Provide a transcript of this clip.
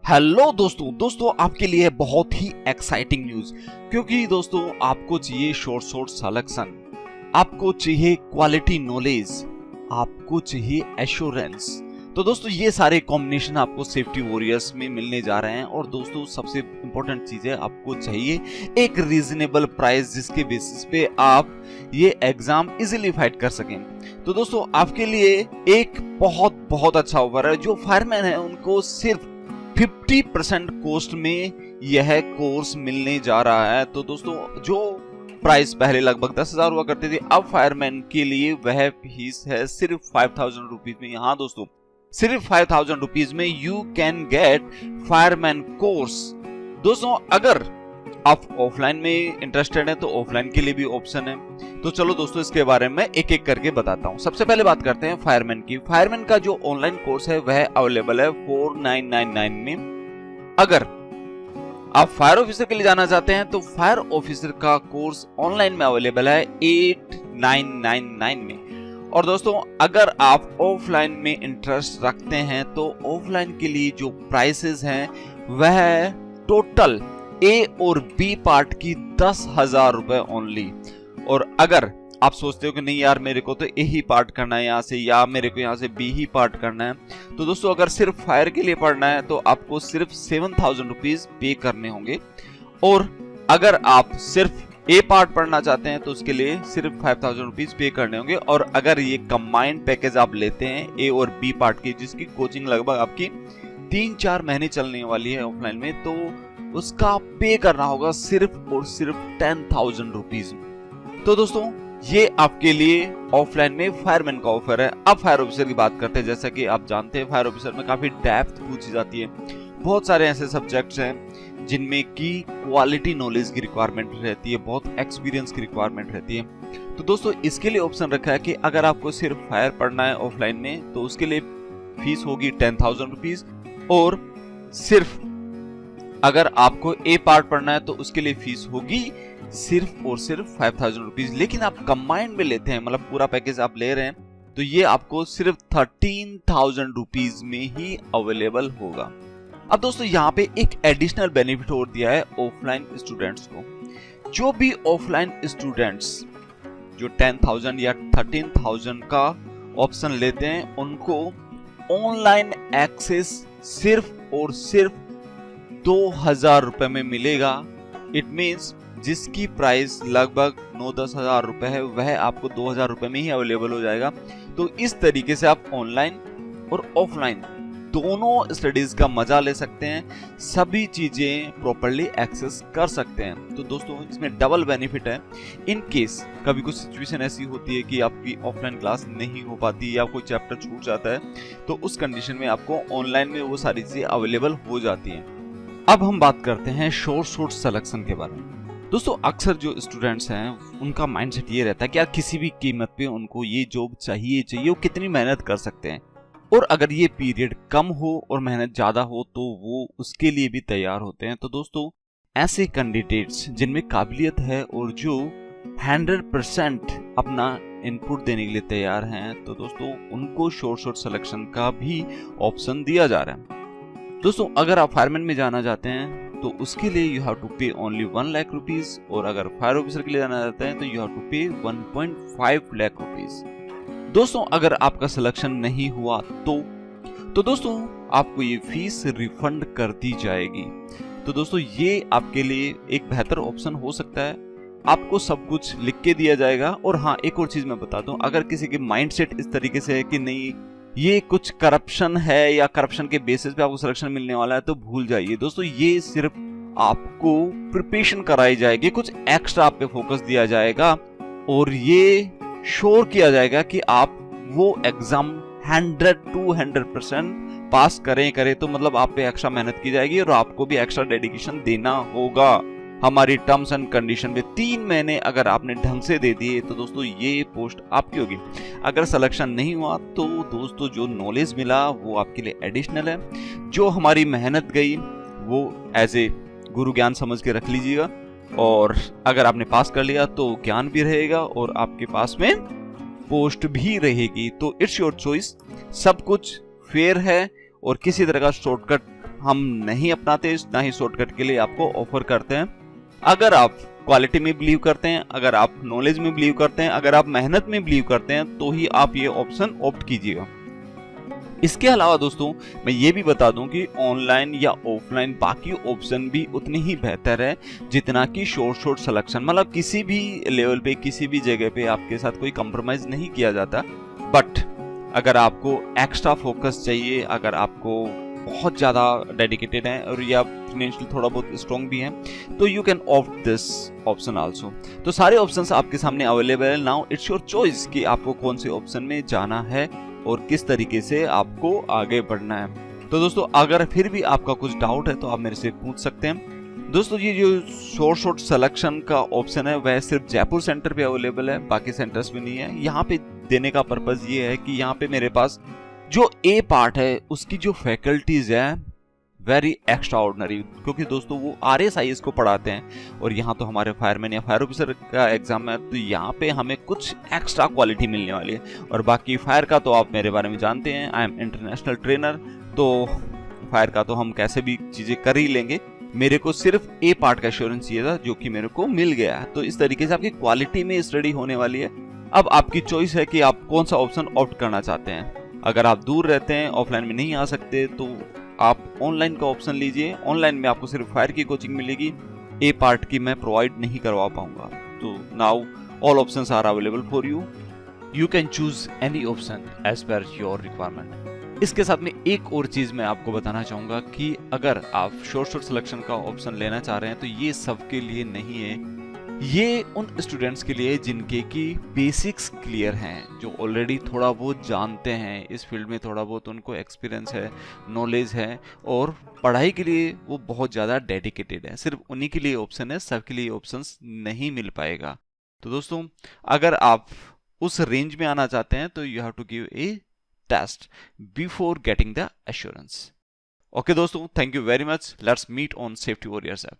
Hello दोस्तों आपके लिए बहुत ही एक्साइटिंग न्यूज, क्योंकि दोस्तों आपको चाहिए शॉर्ट सिलेक्शन, आपको चाहिए क्वालिटी नॉलेज, आपको चाहिए एश्योरेंस। तो दोस्तों ये सारे कॉम्बिनेशन आपको सेफ्टी वॉरियर्स में मिलने जा रहे हैं। और दोस्तों सबसे इंपॉर्टेंट चीज है, आपको चाहिए एक रीजनेबल प्राइस जिसके बेसिस पे आप ये एग्जाम इजीली फाइट कर सकें। तो दोस्तों आपके लिए एक बहुत अच्छा ऑफर है। जो फायरमैन है उनको सिर्फ 50% कॉस्ट में यह कोर्स मिलने जा रहा है। तो दोस्तों जो प्राइस पहले लगभग 10,000 हुआ करती थी, अब फायरमैन के लिए वह फीस है सिर्फ 5,000 रुपीज में। यहाँ दोस्तों सिर्फ 5,000 रुपीज में you can get fireman course. दोस्तों अगर आप ऑफलाइन में इंटरेस्टेड हैं तो ऑफलाइन के लिए भी ऑप्शन है। तो चलो दोस्तों इसके बारे में एक एक करके बताता हूं। सबसे पहले बात करते हैं फायरमैन की। फायरमैन का जो ऑनलाइन कोर्स है वह अवेलेबल है 4999 में। अगर आप फायर ऑफिसर के लिए जाना चाहते हैं तो फायर ऑफिसर का कोर्स ऑनलाइन में अवेलेबल है 8999 में। और दोस्तों अगर आप ऑफलाइन में इंटरेस्ट रखते हैं तो ऑफलाइन के लिए जो प्राइसेस हैं वह टोटल ए और बी पार्ट की 10,000 रुपए ओनली। और अगर आप सोचते हो कि नहीं यार मेरे को तो ए ही पार्ट करना है यहाँ से, या मेरे को यहाँ से बी ही पार्ट करना है, तो दोस्तों अगर सिर्फ फायर के लिए पढ़ना है तो आपको सिर्फ 7,000 रुपीज पे करने होंगे। और अगर आप सिर्फ ए पार्ट पढ़ना चाहते हैं तो उसके लिए सिर्फ 5,000 रुपीज पे करने होंगे। और अगर ये कंबाइंड पैकेज आप लेते हैं ए और बी पार्ट की, जिसकी कोचिंग लगभग आपकी 3-4 महीने चलने वाली है ऑफलाइन में, तो उसका पे करना होगा सिर्फ और सिर्फ 10,000 रुपीज। तो दोस्तों ये आपके लिए ऑफलाइन में फायरमैन का ऑफर है। अब फायर ऑफिसर की बात करते हैं। जैसा कि आप जानते हैं फायर ऑफिसर में काफी डेप्थ पूछी जाती है। बहुत सारे ऐसे सब्जेक्ट्स हैं जिनमें की क्वालिटी नॉलेज की रिक्वायरमेंट रहती है, बहुत एक्सपीरियंस की रिक्वायरमेंट रहती है। तो दोस्तों इसके लिए ऑप्शन रखा है कि अगर आपको सिर्फ फायर पढ़ना है ऑफलाइन में तो उसके लिए फीस होगी 10,000 रुपीज। और सिर्फ अगर आपको ए पार्ट पढ़ना है तो उसके लिए फीस होगी सिर्फ और सिर्फ 5,000 रुपीज। लेकिन आप कंबाइंड में लेते हैं, मतलब पूरा पैकेज आप ले रहे हैं, तो ये आपको सिर्फ 13,000 रुपीज में ही अवेलेबल होगा। अब दोस्तों यहाँ पे एक एडिशनल बेनिफिट और दिया है ऑफलाइन स्टूडेंट्स को। जो भी ऑफलाइन स्टूडेंट्स जो 10,000 या 13,000 का ऑप्शन लेते हैं उनको ऑनलाइन एक्सेस सिर्फ और सिर्फ 2,000 रुपए में मिलेगा। इट मीन्स जिसकी प्राइस लगभग 9-10 हजार रुपए है वह आपको 2,000 रुपए में ही अवेलेबल हो जाएगा। तो इस तरीके से आप ऑनलाइन और ऑफलाइन दोनों स्टडीज का मजा ले सकते हैं, सभी चीजें प्रॉपर्ली एक्सेस कर सकते हैं। तो दोस्तों इसमें डबल बेनिफिट है। इन केस कभी कुछ सिचुएशन ऐसी होती है कि आपकी ऑफलाइन क्लास नहीं हो पाती या कोई चैप्टर छूट जाता है, तो उस कंडीशन में आपको ऑनलाइन में वो सारी चीजें अवेलेबल हो जाती हैं। अब हम बात करते हैं शॉर्ट सिलेक्शन के बारे में। दोस्तों अक्सर जो स्टूडेंट्स हैं उनका माइंडसेट ये रहता है कि यार किसी भी कीमत पे उनको ये जॉब चाहिए वो कितनी मेहनत कर सकते हैं, और अगर ये पीरियड कम हो और मेहनत ज्यादा हो तो वो उसके लिए भी तैयार होते हैं। तो दोस्तों ऐसे कैंडिडेट्स जिनमें काबिलियत है और जो 100% अपना इनपुट देने के लिए तैयार हैं, तो दोस्तों उनको शॉर्ट सिलेक्शन का भी ऑप्शन दिया जा रहा है। दोस्तों अगर आप फायरमैन में जाना चाहते हैं तो उसके लिए यू हैव टू पे ओनली 1 लाख रुपीज, और अगर फायर ऑफिसर के लिए जाना चाहते हैं तो यू हैव टू पे 1.5 लाख रुपीज। दोस्तों अगर आपका सिलेक्शन नहीं हुआ तो दोस्तों आपको ये फीस रिफंड कर दी जाएगी। तो दोस्तों ये आपके लिए एक बेहतर ऑप्शन हो सकता है। आपको सब कुछ लिख के दिया जाएगा। और हाँ एक और चीज मैं बता दूं, अगर किसी के माइंडसेट इस तरीके से है कि नहीं ये कुछ करप्शन है या करप्शन के बेसिस पे आपको सिलेक्शन मिलने वाला है, तो भूल जाइए दोस्तों। ये सिर्फ आपको प्रिपरेशन कराई जाएगी, कुछ एक्स्ट्रा आप पे फोकस दिया जाएगा और ये श्योर किया जाएगा कि आप वो एग्जाम 100% पास करें। तो मतलब आप पे एक्स्ट्रा मेहनत की जाएगी और आपको भी एक्स्ट्रा डेडिकेशन देना होगा। हमारी टर्म्स एंड कंडीशन में 3 महीने अगर आपने ढंग से दे दिए तो दोस्तों ये पोस्ट आपकी होगी। अगर सिलेक्शन नहीं हुआ तो दोस्तों जो नॉलेज मिला वो आपके लिए एडिशनल है। जो हमारी मेहनत गई वो एज ए गुरु ज्ञान समझ के रख लीजिएगा। और अगर आपने पास कर लिया तो ज्ञान भी रहेगा और आपके पास में पोस्ट भी रहेगी। तो इट्स योर चॉइस। सब कुछ फेयर है और किसी तरह का शॉर्टकट हम नहीं अपनाते, ना ही शॉर्टकट के लिए आपको ऑफर करते हैं। अगर आप क्वालिटी में बिलीव करते हैं, अगर आप नॉलेज में बिलीव करते हैं, अगर आप मेहनत में बिलीव करते हैं, तो ही आप ये ऑप्शन ऑप्ट कीजिएगा। इसके अलावा दोस्तों मैं ये भी बता दूं कि ऑनलाइन या ऑफलाइन बाकी ऑप्शन भी उतनी ही बेहतर है जितना कि शॉर्ट सिलेक्शन। मतलब किसी भी लेवल पे, किसी भी जगह पे आपके साथ कोई कंप्रोमाइज नहीं किया जाता। बट अगर आपको एक्स्ट्रा फोकस चाहिए, अगर आपको बहुत ज़्यादा डेडिकेटेड है और या फाइनेंशियली थोड़ा बहुत स्ट्रॉन्ग भी है, तो you can opt this option also. तो सारे ऑप्शंस आपके सामने अवेलेबल है। नाउ इट्स योर चॉइस कि आपको कौन से ऑप्शन में जाना है और किस तरीके से आपको आगे बढ़ना है। तो दोस्तों अगर फिर भी आपका कुछ डाउट है तो आप मेरे से पूछ सकते हैं। दोस्तों ये जो शॉर्ट सिलेक्शन का ऑप्शन है वह सिर्फ जयपुर सेंटर पे अवेलेबल है, बाकी सेंटर्स में नहीं है। यहाँ पे देने का पर्पज ये है कि यहाँ पे मेरे पास जो ए पार्ट है उसकी जो फैकल्टीज है वेरी एक्स्ट्रा ऑर्डिनरी, क्योंकि दोस्तों वो RSIS को पढ़ाते हैं और यहाँ तो हमारे फायरमैन या फायर ऑफिसर का एग्जाम है, तो यहाँ पे हमें कुछ एक्स्ट्रा क्वालिटी मिलने वाली है। और बाकी फायर का तो आप मेरे बारे में जानते हैं, आई एम इंटरनेशनल ट्रेनर, तो फायर का तो हम कैसे भी चीजें कर ही लेंगे। मेरे को सिर्फ ए पार्ट का एश्योरेंस चाहिए था जो कि मेरे को मिल गया है। तो इस तरीके से आपकी क्वालिटी में स्टडी होने वाली है। अब आपकी चॉइस है कि आप कौन सा ऑप्शन ऑप्ट करना चाहते हैं। अगर आप दूर रहते हैं, ऑफलाइन में नहीं आ सकते, तो आप ऑनलाइन का ऑप्शन लीजिए। ऑनलाइन में आपको सिर्फ फायर की कोचिंग मिलेगी, ए पार्ट की मैं प्रोवाइड नहीं करवा पाऊंगा। तो now all options are available for you, you can choose any option as per your requirement. इसके साथ में एक और चीज मैं आपको बताना चाहूंगा कि अगर आप शॉर्ट सिलेक्शन का ऑप्शन लेना चाह रहे हैं तो ये सबके लिए नहीं है। ये उन स्टूडेंट्स के लिए जिनके की बेसिक्स क्लियर हैं, जो ऑलरेडी थोड़ा बहुत जानते हैं इस फील्ड में, थोड़ा बहुत उनको एक्सपीरियंस है, नॉलेज है और पढ़ाई के लिए वो बहुत ज़्यादा डेडिकेटेड है। सिर्फ उन्हीं के लिए ऑप्शन है, सबके लिए ऑप्शंस नहीं मिल पाएगा। तो दोस्तों अगर आप उस रेंज में आना चाहते हैं तो you have to give a test before getting the assurance. Okay दोस्तों, thank you very much. Let's meet on safety warriors app.